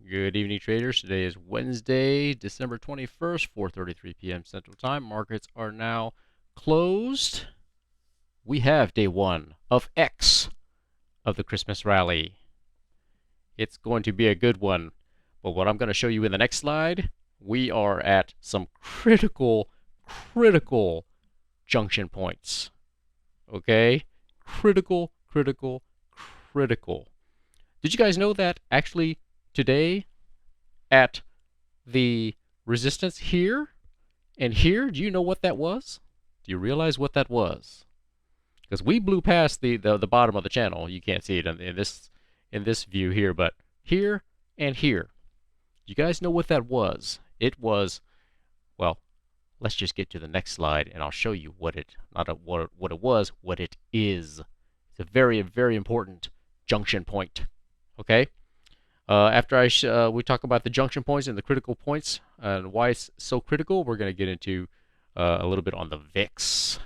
Good evening, traders. Today is Wednesday, December 21st, 4:33 p.m. Central Time. Markets are now closed. We have day one of X of the Christmas rally. It's going to be a good one. But what I'm going to show you in the next slide, we are at some critical junction points. Okay? Critical. Did you guys know that actually today at the resistance here and here, do you know what that was? Do you realize what that was? Because we blew past the bottom of the channel. You can't see it in this view here, but here and here. You guys know what that was? It was, well, let's just get to the next slide and I'll show you what it is. It's a very important junction point. Okay? After we talk about the junction points and the critical points and why it's so critical, we're going to get into a little bit on the VIX.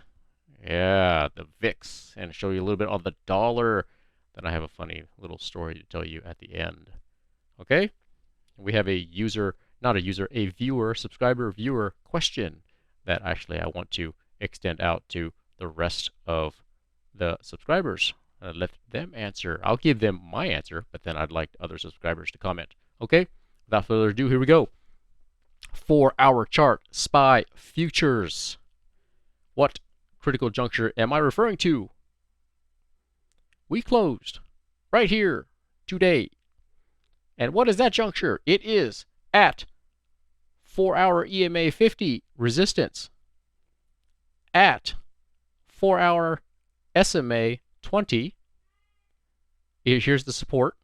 Yeah, the VIX, and show you a little bit on the dollar. Then I have a funny little story to tell you at the end. Okay? We have a subscriber viewer question that actually I want to extend out to the rest of the subscribers. Let them answer. I'll give them my answer, but then I'd like other subscribers to comment. Okay? Without further ado, here we go. 4-hour chart, SPY futures. What critical juncture am I referring to? We closed right here today. And what is that juncture? It is at 4-hour EMA 50 resistance, at 4-hour SMA 20. Here's the support.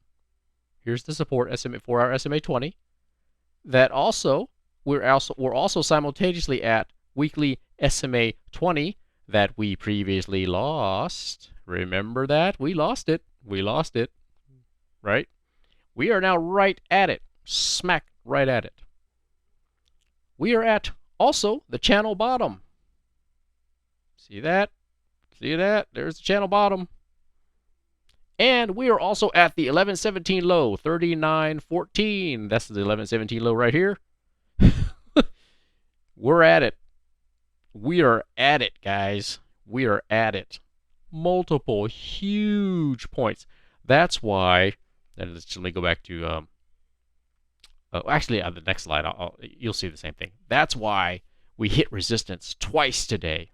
Here's the support, SMA 4-hour SMA 20. That also we're also simultaneously at weekly SMA 20 that we previously lost. Remember that? We lost it. Right? We are now right at it. Smack right at it. We are at also the channel bottom. See that? See that? There's the channel bottom. And we are also at the 1117 low, 39.14. That's the 1117 low right here. We're at it. We are at it, guys. We are at it. Multiple huge points. That's why, and let me go back to, actually on the next slide, you'll see the same thing. That's why we hit resistance twice today.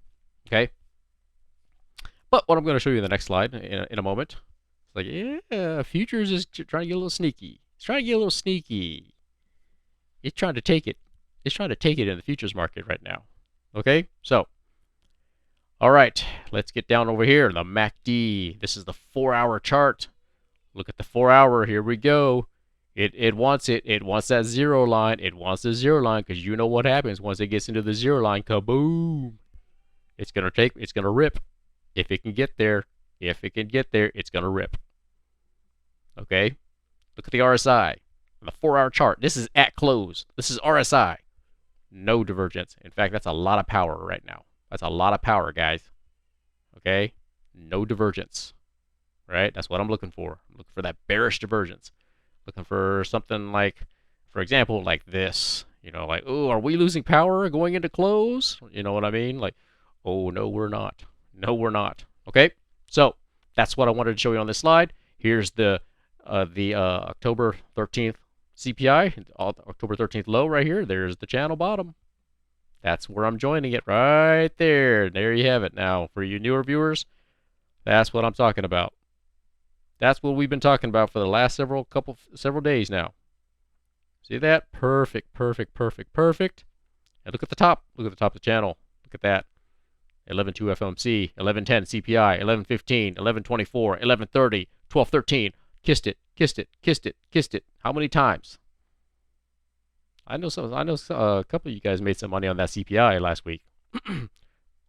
Okay? But what I'm going to show you in the next slide in a moment, it's like, yeah, futures is trying to get a little sneaky. It's trying to get a little sneaky. It's trying to take it. It's trying to take it in the futures market right now. Okay? So, all right, let's get down over here. The MACD. This is the 4-hour chart. Look at the 4-hour. Here we go. It wants it. It wants that zero line. It wants the zero line because you know what happens once it gets into the zero line. Kaboom! It's gonna rip. If it can get there, it's gonna rip. Okay? Look at the RSI. The 4-hour chart. This is at close. This is RSI. No divergence. In fact, that's a lot of power right now. That's a lot of power, guys. Okay? No divergence. Right? That's what I'm looking for. I'm looking for that bearish divergence. Looking for something like, for example, like this. You know, like, oh, are we losing power going into close? You know what I mean? Like, oh, no, we're not. No, we're not. Okay? So, that's what I wanted to show you on this slide. Here's the October 13th CPI, October 13th low right here. There's the channel bottom. That's where I'm joining it right there. There you have it. Now, for you newer viewers, that's what I'm talking about. That's what we've been talking about for the last several days now. See that? Perfect. And look at the top. Look at the top of the channel. Look at that. 11.2 FOMC, 11.10 CPI, 11.15, 11.24, 11.30, 12.13. Kissed it. How many times? I know a couple of you guys made some money on that CPI last week.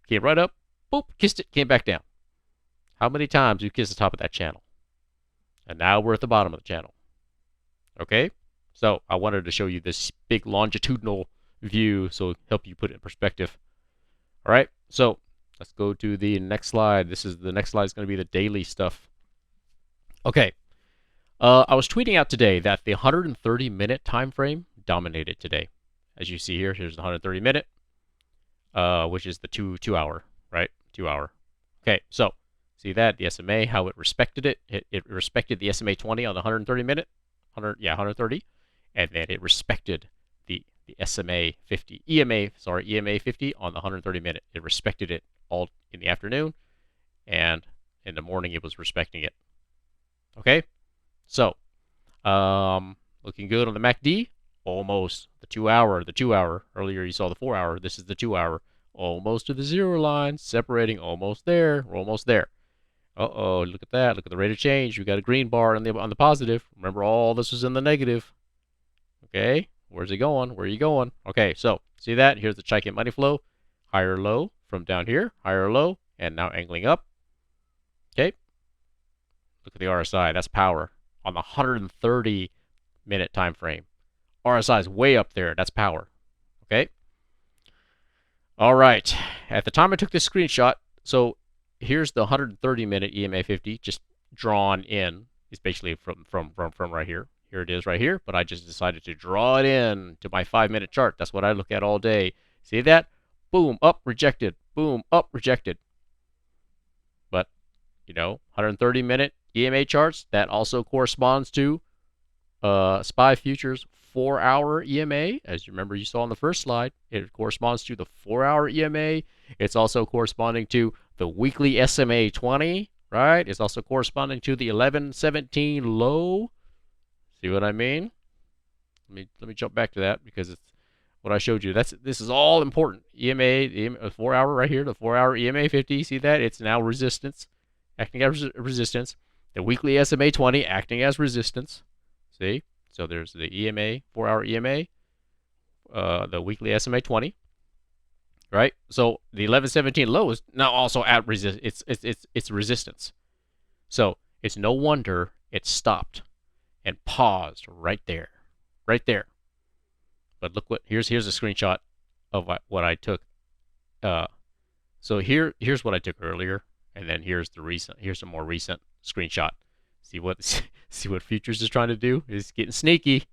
Came right up, boop, kissed it, came back down. How many times you kissed the top of that channel? And now we're at the bottom of the channel. Okay? So I wanted to show you this big longitudinal view so help you put it in perspective. All right? So let's go to the next slide. The next slide is going to be the daily stuff. Okay. I was tweeting out today that the 130-minute time frame dominated today. As you see here, here's the 130-minute, which is the two hour, right? 2 hour. Okay, so see that the SMA, how it respected it. It respected the SMA 20 on the 130-minute, 130, and then it respected the SMA 50, EMA 50 on the 130-minute. It respected it all in the afternoon, and in the morning it was respecting it. Okay, so looking good on the MACD. Almost the 2 hour. The 2 hour. Earlier you saw the 4 hour. This is the 2 hour. Almost to the zero line. Separating. Almost there. We're almost there. Uh-oh, look at that. Look at the rate of change. We got a green bar on the positive. Remember, all this was in the negative. Okay, where's it going? Where are you going? Okay, so see that? Here's the Chaikin Money Flow. Higher low from down here. Higher low. And now angling up. Okay. Look at the RSI. That's power on the 130-minute time frame. RSI is way up there. That's power. Okay. All right. At the time I took this screenshot, so here's the 130-minute EMA 50 just drawn in. It's basically from right here. Here it is right here, but I just decided to draw it in to my 5-minute chart. That's what I look at all day. See that? Boom, up, rejected. Boom, up, rejected. But, 130-minute EMA charts, that also corresponds to SPY futures 4-hour EMA. As you remember, you saw on the first slide, it corresponds to the 4-hour EMA. It's also corresponding to the weekly SMA 20, right? It's also corresponding to the 1117 low. See what I mean? Let me jump back to that because it's what I showed you. This is all important. EMA 4-hour right here, the 4-hour EMA 50. See that? It's now resistance, acting as resistance. The weekly SMA 20 acting as resistance. See? So there's the EMA, 4-hour EMA, the weekly SMA 20, right? So the 1117 low is now also at it's resistance. So it's no wonder it stopped and paused right there. But look here's a screenshot of what I took. So here's what I took earlier, and then here's a more recent screenshot. See what futures is trying to do? It's getting sneaky.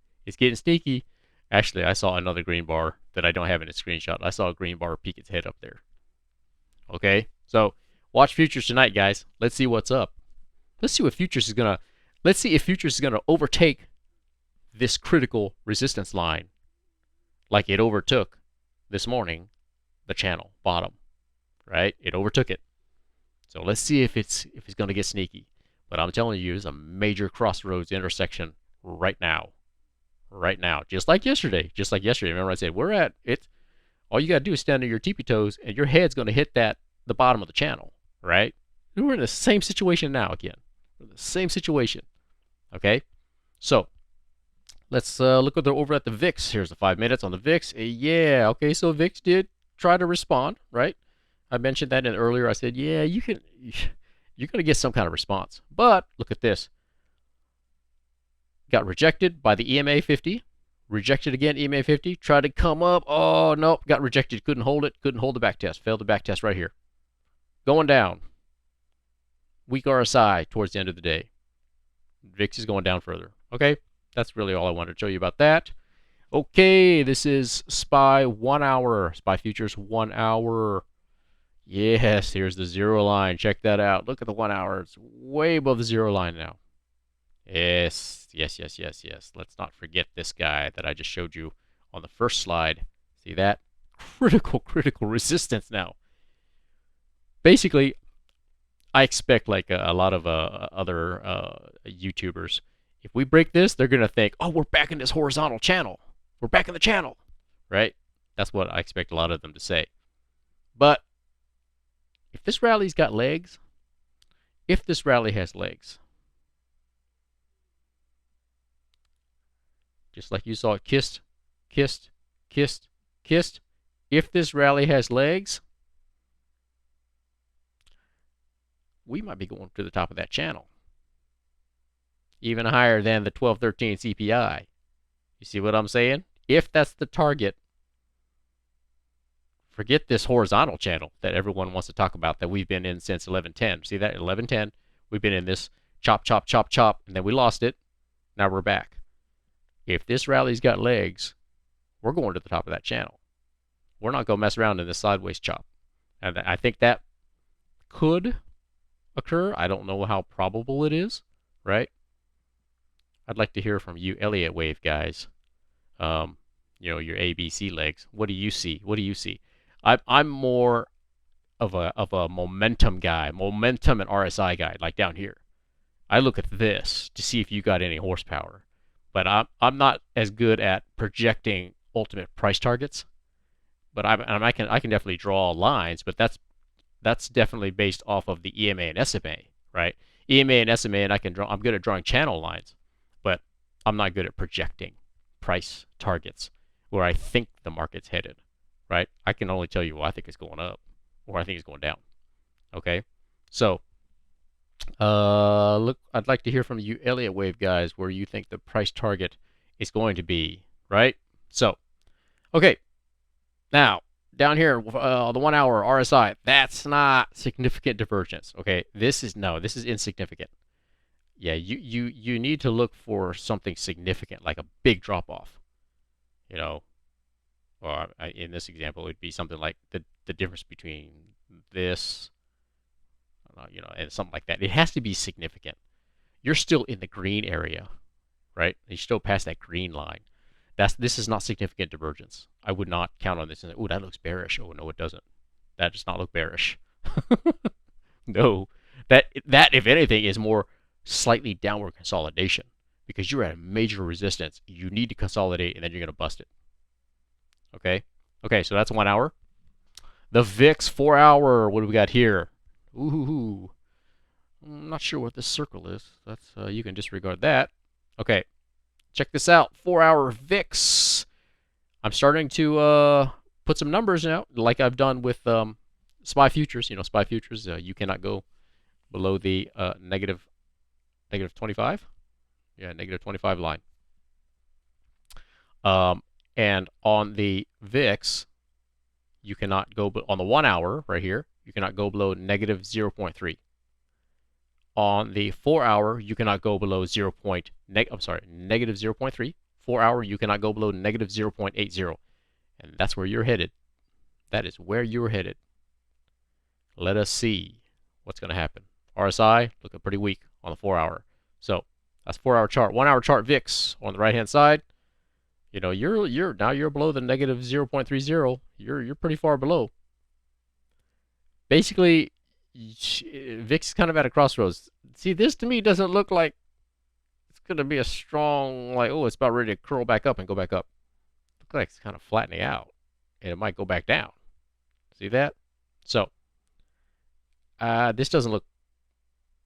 Actually, I saw another green bar that I don't have in a screenshot. I saw a green bar peek its head up there. Okay, so watch futures tonight, guys. Let's see what's up. Let's see if futures is gonna overtake this critical resistance line, like it overtook this morning the channel bottom, right? It overtook it. So let's see if it's gonna get sneaky. But I'm telling you, it's a major crossroads intersection right now. Just like yesterday. Remember I said, we're at it. All you got to do is stand on your tippy toes, and your head's going to hit the bottom of the channel, right? We're in the same situation now again. We're in the same situation. Okay? So, let's look over at the VIX. Here's the 5 minutes on the VIX. Yeah, okay, so VIX did try to respond, right? I mentioned that earlier. I said, yeah, you're going to get some kind of response. But look at this. Got rejected by the EMA 50. Rejected again, EMA 50. Tried to come up. Oh, nope. Got rejected. Couldn't hold it. Couldn't hold the back test. Failed the back test right here. Going down. Weak RSI towards the end of the day. VIX is going down further. Okay? That's really all I wanted to show you about that. Okay, this is SPY 1 hour. SPY futures 1 hour. Yes, here's the zero line. Check that out. Look at the 1 hour. It's way above the zero line now. Yes. Let's not forget this guy that I just showed you on the first slide. See that? Critical resistance now. Basically, I expect like a lot of other YouTubers, if we break this, they're going to think, oh, we're back in this horizontal channel. We're back in the channel, right? That's what I expect a lot of them to say. But if this rally's got legs, if this rally has legs, just like you saw it kissed, if this rally has legs, we might be going to the top of that channel. Even higher than the 1213 CPI. You see what I'm saying? If that's the target, forget this horizontal channel that everyone wants to talk about that we've been in since 1110. See that? 1110, we've been in this chop, and then we lost it. Now we're back. If this rally's got legs, we're going to the top of that channel. We're not going to mess around in this sideways chop. And I think that could occur. I don't know how probable it is, right? I'd like to hear from you Elliott wave guys. You know, your ABC legs. What do you see? What do you see? I'm more of a momentum guy, momentum and RSI guy, like down here. I look at this to see if you got any horsepower. But I'm not as good at projecting ultimate price targets. But I can definitely draw lines, but that's definitely based off of the EMA and SMA, right? EMA and SMA, and I'm good at drawing channel lines, but I'm not good at projecting price targets where I think the market's headed, right? I can only tell you, well, I think it's going up or I think it's going down. Okay, so look, I'd like to hear from you Elliott wave guys where you think the price target is going to be, right? So, okay, now down here, the 1 hour RSI, that's not significant divergence. Okay, this is insignificant. Yeah, you need to look for something significant, like a big drop off. You know, or in this example, it would be something like the difference between this, you know, and something like that. It has to be significant. You're still in the green area, right? You're still past that green line. This is not significant divergence. I would not count on this and say, oh, that looks bearish. Oh, no, it doesn't. That does not look bearish. No, that if anything is more slightly downward consolidation because you're at a major resistance. You need to consolidate and then you're going to bust it. Okay. Okay. So that's 1 hour. The VIX 4 hour. What do we got here? Ooh. I'm not sure what this circle is. That's you can disregard that. Okay. Check this out. 4 hour VIX. I'm starting to put some numbers out like I've done with SPY futures. You know, SPY futures, you cannot go below the negative 25. Yeah, negative 25 line. And on the VIX, you cannot go on the 1 hour right here. You cannot go below negative 0.3. On the 4 hour, you cannot go below negative 0.3. 4 hour, you cannot go below negative 0.80. And that's where you're headed. That is where you're headed. Let us see what's going to happen. RSI looking pretty weak on the 4 hour. So that's 4 hour chart. 1 hour chart VIX on the right hand side. You know, you're below the negative 0.30. You're pretty far below. Basically, VIX is kind of at a crossroads. See, this to me doesn't look like it's going to be a strong, like, oh, it's about ready to curl back up and go back up. Looks like it's kind of flattening out, and it might go back down. See that? So, this doesn't look.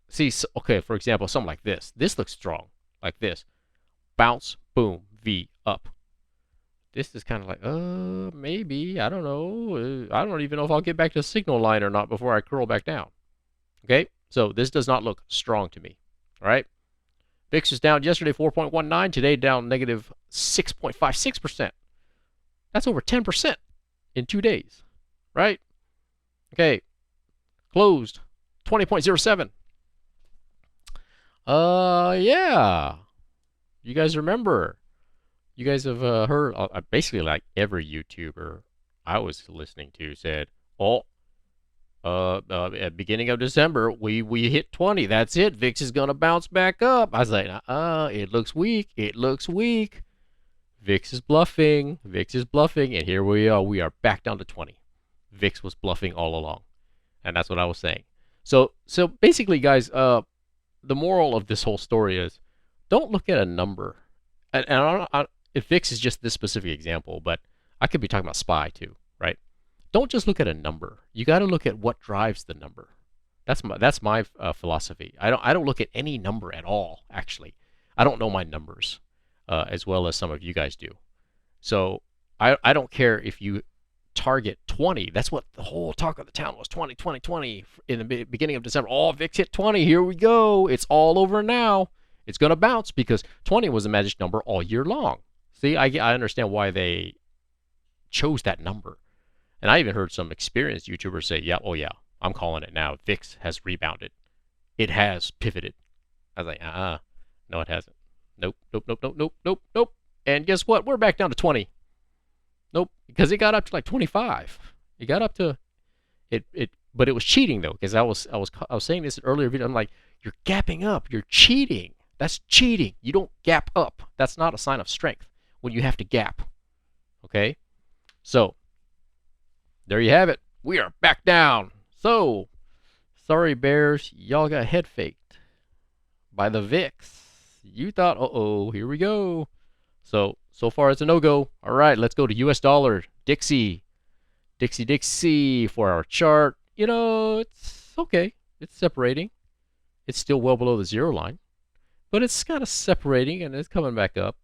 See, okay, for example, something like this. This looks strong, like this. Bounce, boom, V, up. This is kind of like, maybe, I don't know. I don't even know if I'll get back to the signal line or not before I curl back down. Okay, so this does not look strong to me. All right, VIX is down yesterday 4.19, today down negative 6.56%. That's over 10% in 2 days, right? Okay, closed 20.07. Yeah, you guys remember. You guys have heard, basically like every YouTuber I was listening to said, oh, at beginning of December, we hit 20. That's it. VIX is going to bounce back up. I was like, it looks weak. It looks weak. VIX is bluffing. VIX is bluffing. And here we are. We are back down to 20. VIX was bluffing all along. And that's what I was saying. So basically, guys, the moral of this whole story is don't look at a number. And if VIX is just this specific example, but I could be talking about SPY too, right? Don't just look at a number. You got to look at what drives the number. That's my philosophy. I don't look at any number at all. Actually, I don't know my numbers as well as some of you guys do. So I don't care if you target 20. That's what the whole talk of the town was. 20, 20, 20 in the beginning of December. Oh, VIX hit 20. Here we go. It's all over now. It's going to bounce because 20 was a magic number all year long. See, I understand why they chose that number. And I even heard some experienced YouTubers say, yeah, oh yeah, I'm calling it now. VIX has rebounded. It has pivoted. I was like, no, it hasn't. Nope, nope, nope, nope, nope, nope, nope. And guess what? We're back down to 20. Nope, because it got up to like 25. It got up to it, but it was cheating though, because I was saying this in earlier video. I'm like, you're gapping up, you're cheating. That's cheating. You don't gap up. That's not a sign of strength when you have to gap. Okay, so there you have it. We are back down. So sorry, bears, y'all got head faked by the VIX. You thought, uh-oh, here we go. So far it's a no-go. All right, let's go to US dollar. Dixie. Dixie, 4-hour chart. You know, it's okay. It's separating. It's still well below the zero line, but it's kind of separating and it's coming back up.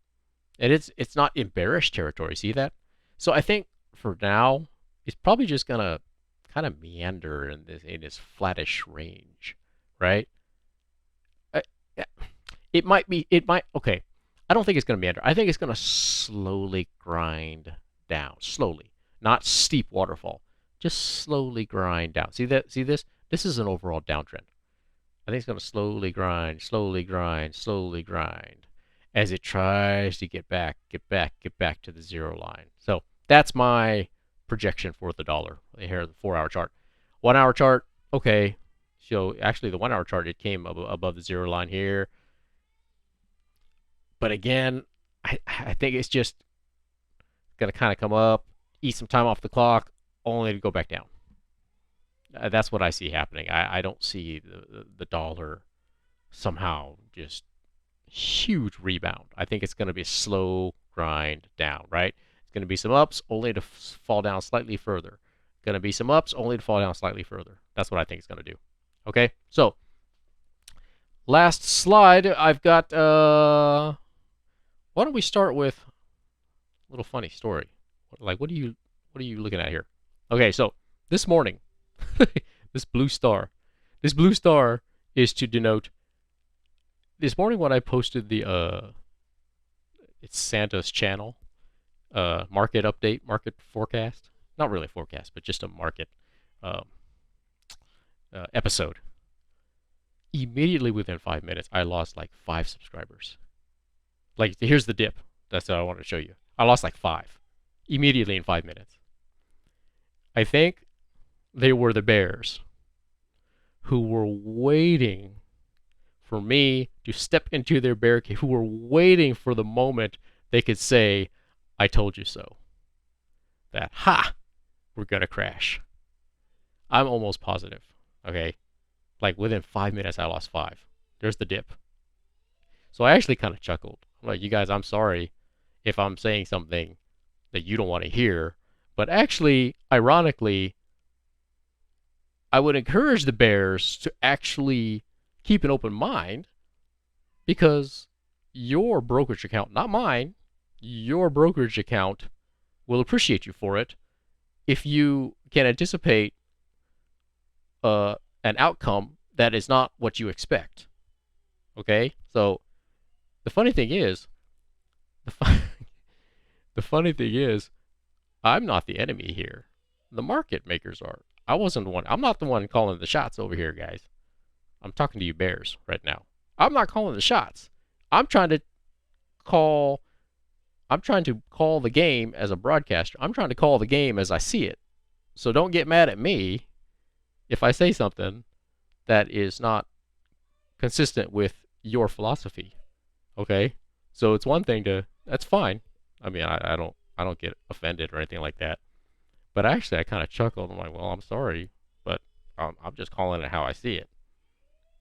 And it's not in bearish territory. See that? So I think for now, it's probably just gonna kind of meander in this flattish range, right? I, it might be. It might. Okay. I don't think it's gonna meander. I think it's gonna slowly grind down. Slowly, not steep waterfall. Just slowly grind down. See that? See this? This is an overall downtrend. I think it's gonna slowly grind, slowly grind, slowly grind, as it tries to get back to the zero line. So that's my projection for the dollar. Here, the 4-hour chart. 1-hour chart, okay. So actually, the 1-hour chart, it came above the zero line here. But again, I think it's just going to kind of come up, eat some time off the clock, only to go back down. That's what I see happening. I don't see the dollar somehow just huge rebound. I think it's going to be a slow grind down, right? It's going to be some ups, only to fall down slightly further. Going to be some ups, only to fall down slightly further. That's what I think it's going to do. Okay, so last slide. I've got. Why don't we start with a little funny story? Like, what are you looking at here? Okay, so this morning, this blue star is to denote. This morning when I posted the it's Santa's channel market update, market forecast. Not really a forecast, but just a market episode. Immediately within 5 minutes, I lost like 5 subscribers. Like, here's the dip. That's what I wanted to show you. I lost like 5 immediately in 5 minutes. I think they were the bears who were waiting for me to step into their bear cave, who were waiting for the moment they could say, I told you so. That, we're going to crash. I'm almost positive, okay? Like, within 5 minutes, I lost 5. There's the dip. So I actually kind of chuckled. I'm like, you guys, I'm sorry if I'm saying something that you don't want to hear. But actually, ironically, I would encourage the bears to actually keep an open mind, because your brokerage account, not mine, your brokerage account will appreciate you for it if you can anticipate an outcome that is not what you expect. Okay? So the funny thing is, the funny thing is, I'm not the enemy here. The market makers are. I wasn't the one. I'm not the one calling the shots over here, guys. I'm talking to you bears right now. I'm not calling the shots. I'm trying to call the game as a broadcaster. I'm trying to call the game as I see it. So don't get mad at me if I say something that is not consistent with your philosophy. Okay? So it's one thing to, that's fine. I mean, I don't get offended or anything like that. But actually, I kind of chuckled. I'm like, well, I'm sorry, but I'm just calling it how I see it.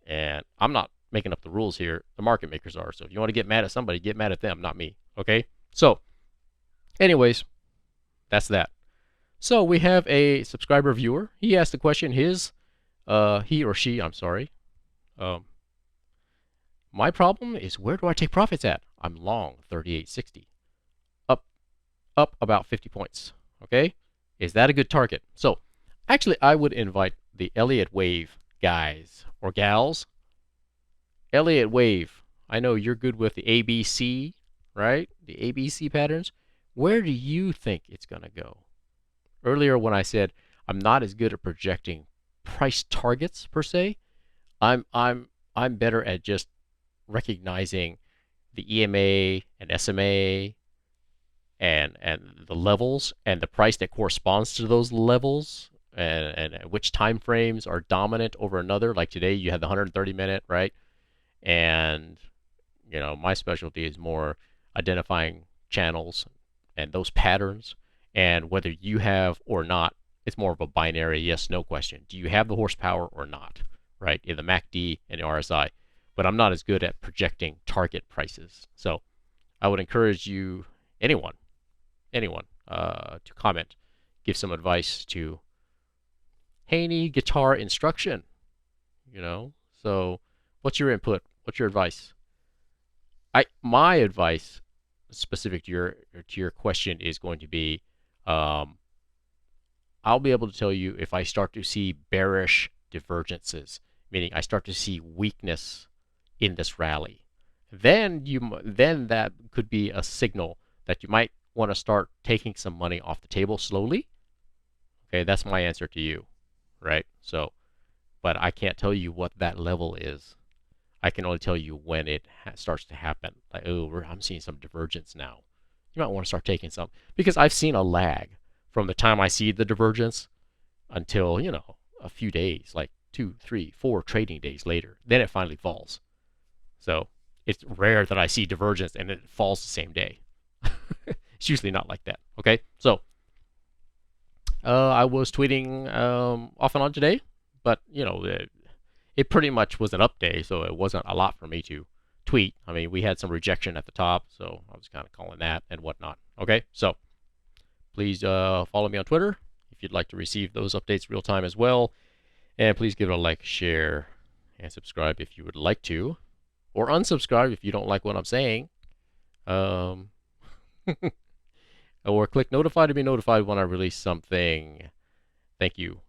And I'm not making up the rules here. The market makers are. So if you want to get mad at somebody, get mad at them, not me. Okay? So, anyways, that's that. So we have a subscriber viewer. He asked the question, he or she, I'm sorry. My problem is, where do I take profits at? I'm long 38.60. Up about 50 points. Okay? Is that a good target? So, actually, I would invite the Elliott Wave guys or gals. Elliott Wave, I know you're good with the ABC, right? The ABC patterns. Where do you think it's going to go? Earlier when I said I'm not as good at projecting price targets per se, I'm better at just recognizing the EMA and SMA and the levels and the price that corresponds to those levels and which time frames are dominant over another. Like today, you have the 130-minute, right? And my specialty is more identifying channels and those patterns, and whether you have or not, it's more of a binary yes no question. Do you have the horsepower or not, right? In the MACD and the RSI. But I'm not as good at projecting target prices. So I would encourage you, anyone, to comment, give some advice to Haney Guitar Instruction. So what's your input? What's your advice? My advice specific to your question is going to be, I'll be able to tell you if I start to see bearish divergences, meaning I start to see weakness in this rally. Then that could be a signal that you might want to start taking some money off the table slowly. Okay, that's my answer to you, right? So, but I can't tell you what that level is. I can only tell you when it starts to happen. Like, oh, I'm seeing some divergence now. You might want to start taking some, because I've seen a lag from the time I see the divergence until, a few days, like 2, 3, 4 trading days later. Then it finally falls. So it's rare that I see divergence and it falls the same day. It's usually not like that. Okay, so I was tweeting off and on today, but it pretty much was an up day, so it wasn't a lot for me to tweet. I mean, we had some rejection at the top, so I was kind of calling that and whatnot. Okay, so please follow me on Twitter if you'd like to receive those updates real time as well, and please give it a like, share, and subscribe if you would like to, or unsubscribe if you don't like what I'm saying. Or click notify to be notified when I release something. Thank you.